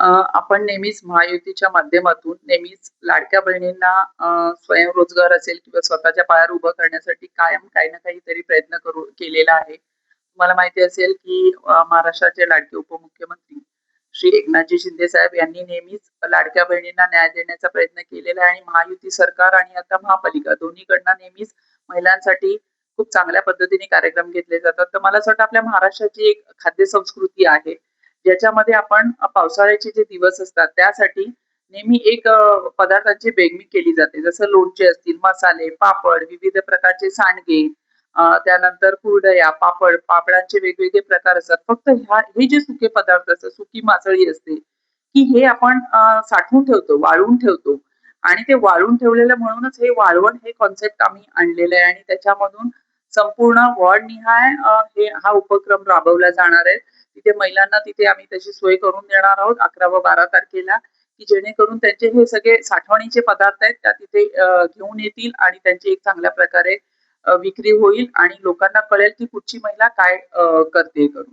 आपण नेहमीच महायुतीच्या माध्यमातून नेहमीच लाडक्या बहिणींना स्वयंरोजगार असेल किंवा स्वतःच्या पायावर उभं करण्यासाठी कायम काही ना काहीतरी प्रयत्न केलेला आहे. तुम्हाला माहिती असेल की महाराष्ट्राचे लाडके उपमुख्यमंत्री श्री एकनाथजी शिंदे साहेब यांनी नेहमीच लाडक्या बहिणींना न्याय देण्याचा प्रयत्न केलेला आहे आणि महायुती सरकार आणि आता महापालिका दोन्हीकडनं नेहमीच महिलांसाठी खूप चांगल्या पद्धतीने कार्यक्रम घेतले जातात. तर मला असं वाटतं आपल्या महाराष्ट्राची एक खाद्य संस्कृती आहे. ज्याच्यामध्ये आपण पावसाळ्याचे जे दिवस असतात त्यासाठी नेहमी एक पदार्थांची बेगमी केली जाते. जसं लोणचे असतील, मसाले, पापड, विविध प्रकारचे सांडगे, त्यानंतर कुरडया, पापड, पापडांचे वेगवेगळे प्रकार असतात. फक्त हे जे सुके पदार्थ असतात, सुकी मासळी असते, की हे आपण साठवून ठेवतो, वाळवून ठेवतो आणि ते वाळवून ठेवलेलं म्हणूनच हे वाळवण हे कॉन्सेप्ट आम्ही आणलेलं आहे आणि त्याच्यामधून संपूर्ण वॉर्डनिहाय हा उपक्रम राबवला जाणार आहे. तिथे महिलांना तिथे आम्ही तशी सोय करून देणार आहोत 11 व 12 तारखेला, की जेणेकरून त्यांचे हे सगळे साठवणीचे पदार्थ आहेत त्या तिथे घेऊन येतील आणि त्यांची एक चांगल्या प्रकारे विक्री होईल आणि लोकांना कळेल की कुठची महिला काय करते करून.